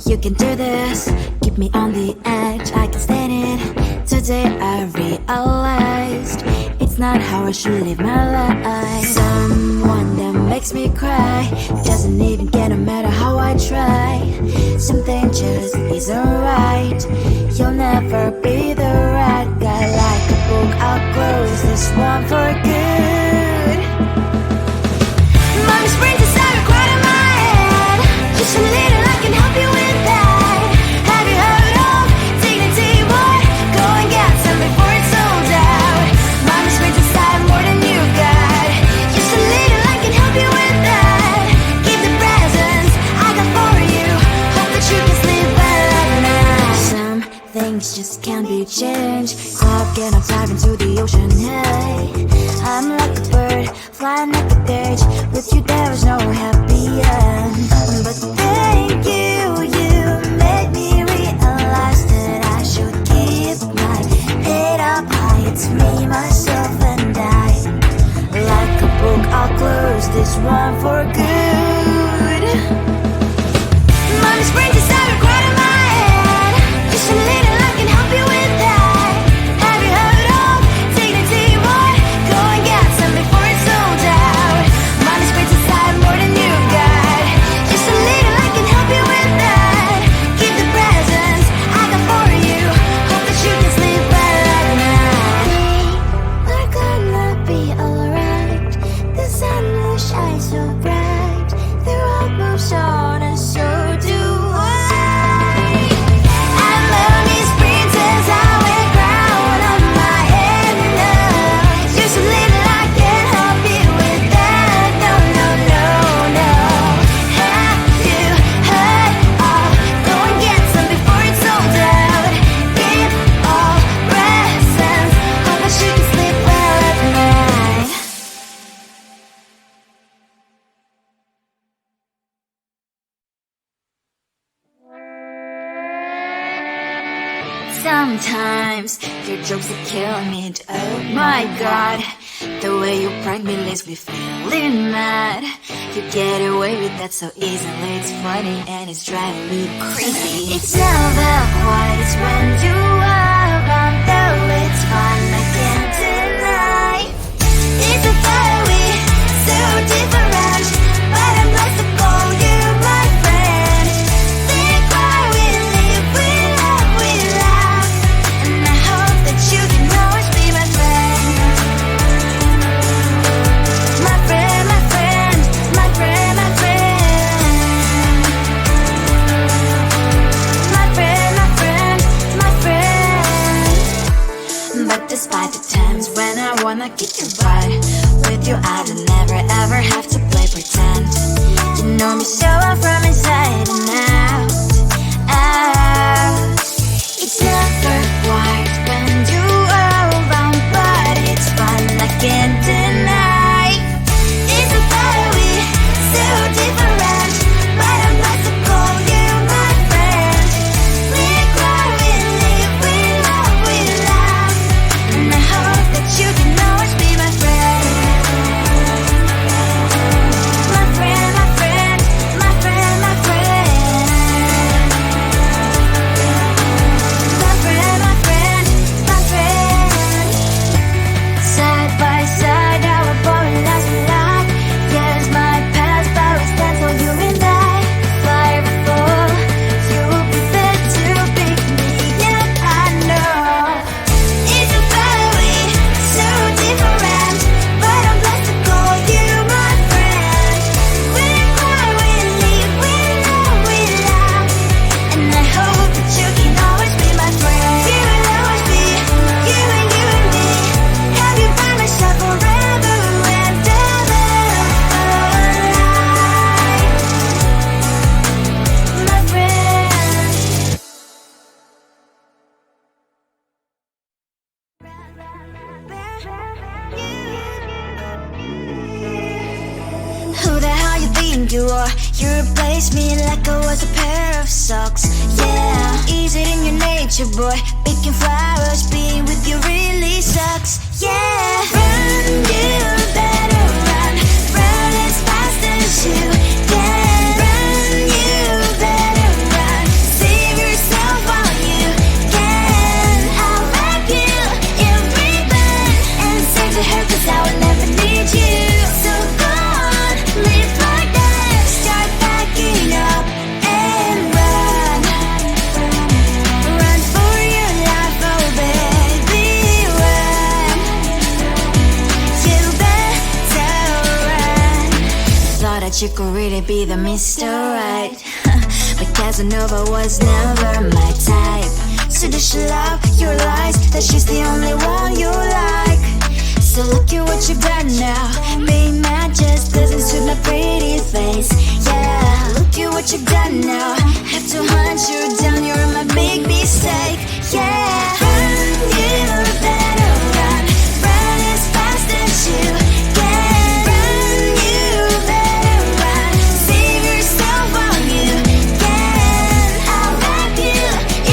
You can do this, keep me on the edge, I can stand it. Today I realized it's not how I should live my life. Someone that makes me cry doesn't even get no matter how I try. Something just isn't right. You'll never be the right guy. Like a book, I'll close this one for good. Mommy springs inside a quite in my head. Just a little, I can help you with that. Have you heard of dignity, boy? Go and get some before it's sold out. Mommy springs inside more than you got. Just a little, I can help you with that. Give the presents I got for you. Hope that you can sleep well at night. Some things just can't be changed. Cloud cannot dive into the ocean. Hey, I'm like a bird flying like a cage. With you there is no happy end. But thank you, you made me realize that I should keep my head up high. It's me, myself and I. Like a book, I'll close this one for good. Mommy springs inside a quite in my head. Just a little, I can help you with that. Have you heard of dignity, boy? Go and get some before it's sold out. Mommy springs inside more than you got. Just a little, I can help you with that. Keep the presents I got for you. Hope that you can sleep well at night. We're gonna be alright. The sun will shine so bright. The road moves on and so do I. And lonely sprinters, I wear crown on my head now. Just a little, I can help you with that. No, no, no, no. Have you heard of? Go and get some before it's sold out. Give all presents. Hope that you can sleep well at night. Sometimes your jokes are killing me. Oh my god, the way you prank me leaves me feeling mad. You get away with that so easily. It's funny and it's driving me crazy. It's never quite as when you are around, though it's fun, I can't deny. It's a very so different, but I'm blessed to call you my friend. Think why we live, we love, we laugh, and I hope that you can always be my friend. My friend, my friend, my friend, my friend. My friend, my friend, my friend. But despite the times when I wanna kick your butt, with you I don't never ever have to play pretend. You know me so well from inside and out, out. It's never quite when you are around, but it's fun, I can't deny. It's a very so different, but I'm blessed to call you my friend. We cry, we live, we love, we laugh, and I hope that you can always be my friend. My friend, my friend, my friend, my friend. My friend, my friend, my friend. Side by side, our body lasts a lot. Years might pass, but we stand for you and I. Fly before you'll be there to pick me up, I know. It's a very so different, but I'm blessed to call you my friend. We cry, we live, we love, we laugh, and I hope that you can always be my friend. You will always be you and me. Have you by my side forever and ever. My friend. Who the hell you think you are? You replaced me like I was a pair of socks. Yeah, is it in your nature, boy? Picking flowers, being with you really sucks. Yeah, run, you better run. Run as fast as you can. Run, you better run. that you could really be the Mr. Right. But Casanova was never my type. So does she love your lies, that she's the only one you like? So look at what you've done now. Being mad just doesn't suit my pretty face. Yeah, look at what you've done now. Have to hunt you down, you're my big mistake. Yeah, run, you better run. Run as fast as you can. Run, you better run. Save yourself while you can. I'll wrap you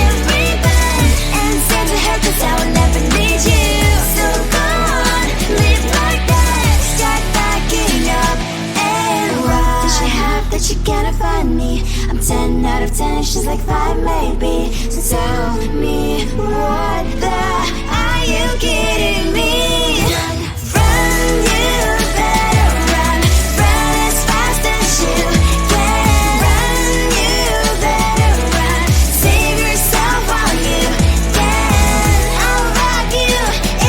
in ribbon and send to her 'cause I will never need you. So go on, live like that. Start backing up and run. Does she have that she cannot find me? I'm 10 out of 10, she's like 5 maybe. So tell me, what the are you kidding me? Run, you better run. Run as fast as you can. Run, you better run. Save yourself while you can. I'll wrap you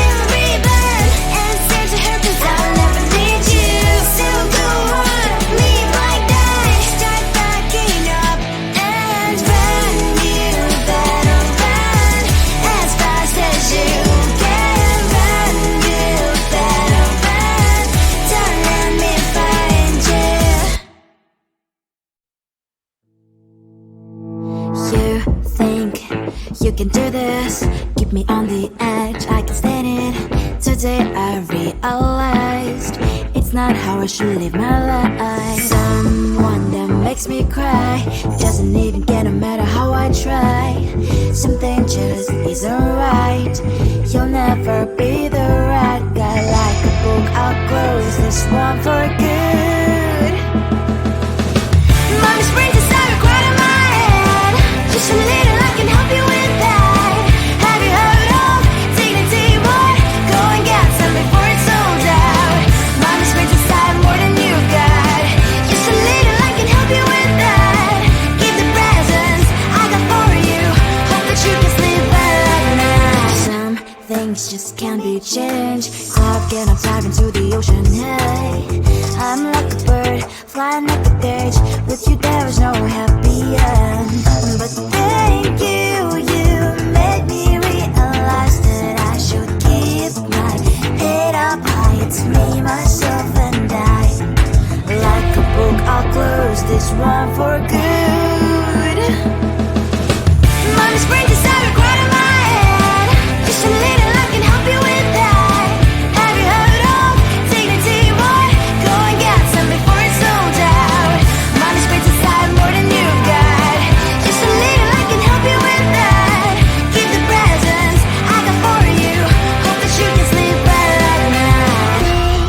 in ribbon and send to her 'cause I'll never need you. So go on, live like that. Start backing up and run. You better run as fast as you can. Run, you better run. Don't let me find you. You think you can do this? Keep me on the edge, I can stand it. Today I realized it's not how I should live my life. Someone that makes me cry doesn't even get no matter how I try. Something just isn't right. You'll never be the right guy. Like a book, I'll close this one for good. Mommy springs inside a quite in my head. Just a little, I can help you with that. Have you heard of dignity, boy? Go and get some before it's sold out. Mommy springs inside more than you got. Just a little, I can help you with that. Give the presents I got for you. Hope that you can sleep well at night. Some things just can't be changed. Clock and I'm diving to the ocean. Hey, I'm like a bird flying like a cage. With you there is no happy end. But thank you, you made me realize that I should keep my head up high. It's me, myself and I. Like a book, I'll close this one for good. Mommy springs inside a quite in my head. Just a little, I can help you with that. Have you heard of dignity, boy? Go and get some before it's sold out. Mommy springs inside more than you got. Just a little, I can help you with that. Give the presents I got for you. Hope that you can sleep well at night.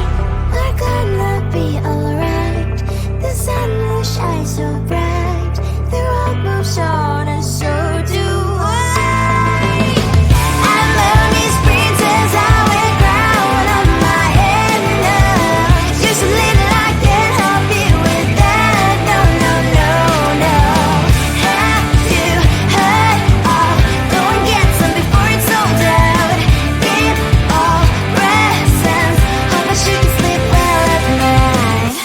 We're gonna be alright. The sun will shine so bright. The road moves on and so do I. I'm lonely sprinters, I wear crown on my head now. Just a little, I can help you with that. No, no, no, no. Have you heard of? Go and get some before it's sold out. Give all presents. Hope that you can sleep well at night.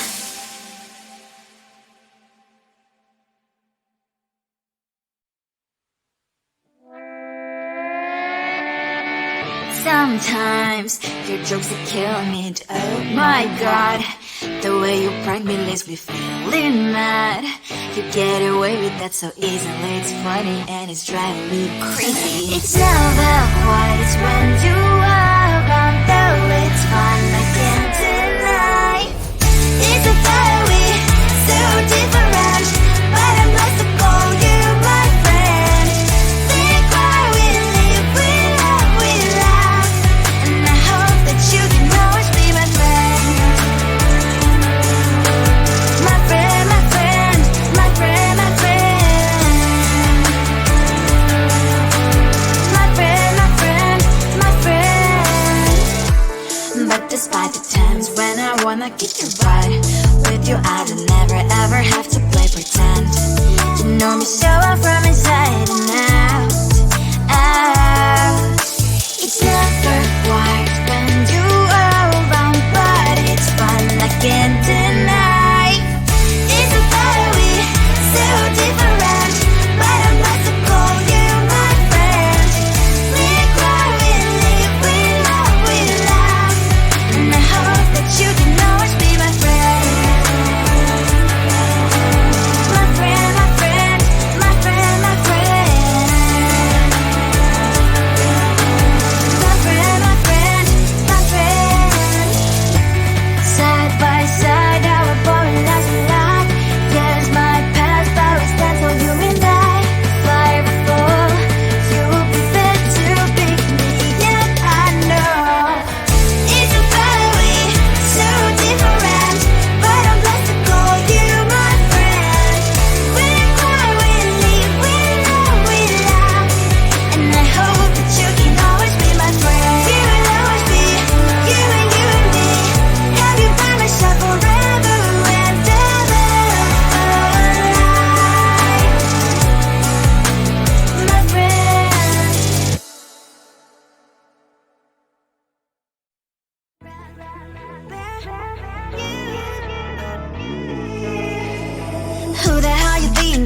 Sometimes your jokes that kill me. Oh my god, the way you prank me leaves me feeling mad. You get away with that so easily. It's funny and it's driving me crazy. It's never quite as when you are around, though it's fun, I can't deny. It's a fire we so different, but I'm blessed to call you my friend. Think why we live, we love, we laugh, and I hope that you can always be my friend. My friend, my friend, my friend, my friend. My friend, my friend, my friend. But this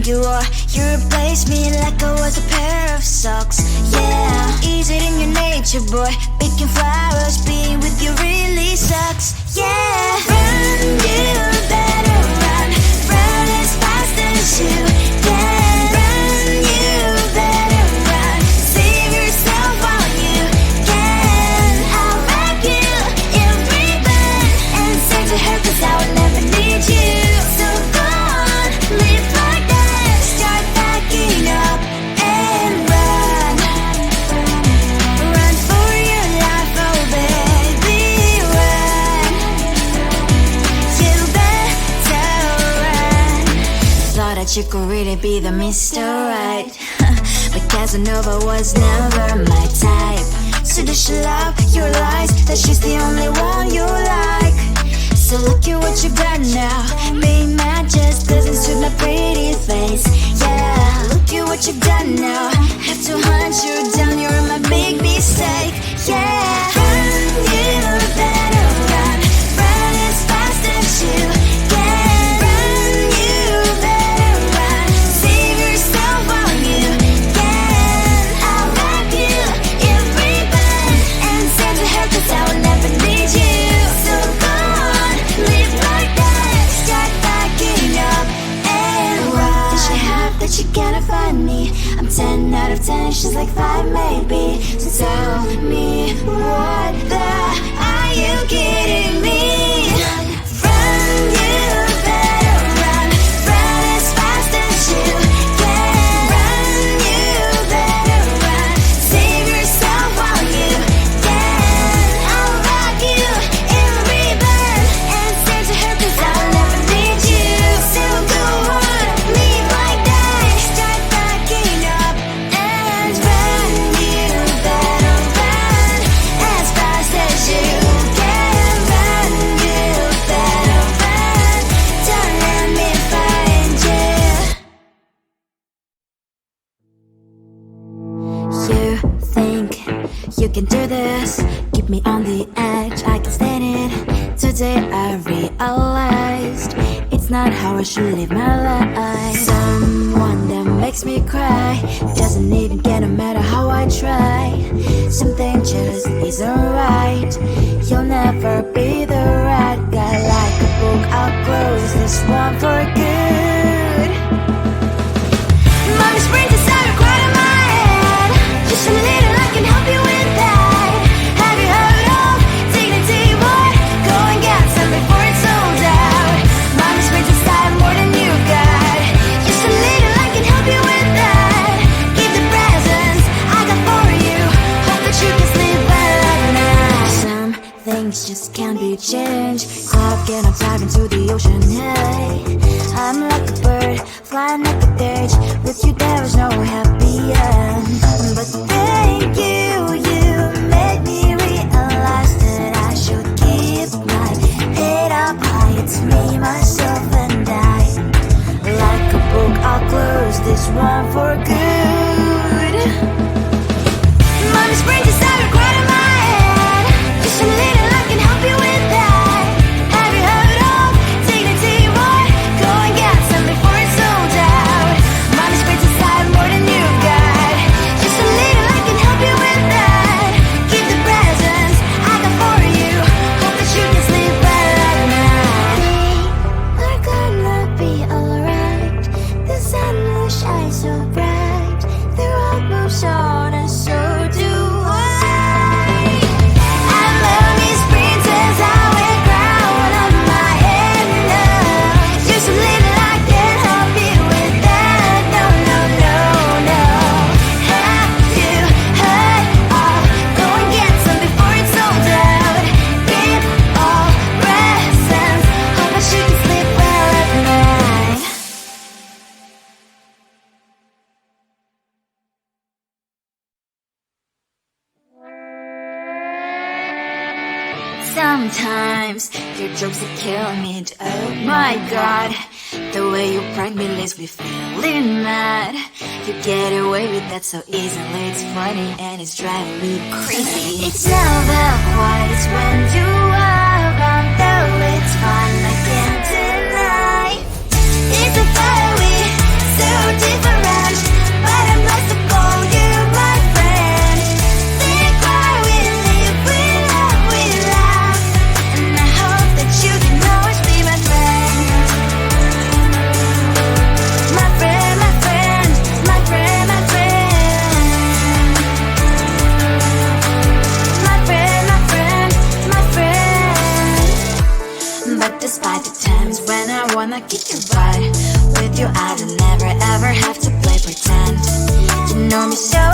find you, or you replace me like I was a pair of socks. Yeah, is it in your nature, boy? Picking flowers, being with you really sucks. Yeah, run, you better run, run as fast as you can. Run, you better run, save yourself while you can. I'll wrap you in ribbon and send to her 'cause I would never need you. So go on, live like that, start backing up and run. Run for your life, oh baby, run. You better run. Thought that you could really be the Mr. Right, but Casanova was never my type. So does she love your lies, that she's the only one you like? So look at what you got now. Being mad just doesn't suit my pretty face. Yeah, look at what you got now. Have to hunt you down, you're my big mistake. Yeah, run, you better run, run as fast as you can. Run, you better run, save yourself while you can. I'll wrap you in ribbon and send to her 'cause I will never need you. So go on, live like that, start backing up and run. Does she have that you cannot find me? I'm 10 out of 10, she's like 5 maybe. So tell me, what the, are you kidding me? Run, you better run, run as fast as you can. Run, you better run, save yourself while you can. I'll rock you in ribbon and send to her 'cause I'll never need you. So go on, live like that, start backing up and run. You better run as fast as you can. Run, you better run, don't let me find you. You think you can do this, keep me on the edge, I can stand it. Today I realized it's not how I should live my life. Someone that makes me cry doesn't even get no matter how I try. Something just isn't right, you'll never be the right guy. Like a book, I'll close this one for good. Mommy's brains inside are quite in my head. Just a little, I can help you with that. Have you heard of dignity, boy? Go and get some before it's sold out. Mommy's brains inside more than you got. Just a little, I can help you with that. Keep the presents I got for you. Hope that you can sleep well at night. Some things just can't be changed. Clock and I'm diving to the ocean, hey. I'm like a bird, flying like a cage. With you there was no happy end. But thank you, you made me realize that I should keep my head up high. It's me, myself and I. Like a book, I'll close this one for good. Mommy's brains inside are quite in my head. Just a little, I can help you with that. Have you heard of dignity, boy? Go and get some before it's sold out. Mommy's brains inside more than you got. Just a little, I can help you with that. Keep the presents I got for you. Hope that you can sleep well at night. We're gonna be alright. The sun will shine so bright. The road moves on and so do I. I love these princess, I wear crown on my head now. Just a little, I can help you with that. No, no, no, no. Have you heard of? Go and get some before it's sold out. Keep all presents. Hope that you can sleep well at night. Sometimes your jokes that kill me. Oh my god, the way you prank me leaves me feeling mad. You get away with that so easily. It's funny and it's driving me crazy. It's never quite as when you are around, though it's fun, I can't deny. It's a fire we so like the times when I wanna kick your butt. With you I don't never ever have to play pretend. You know me so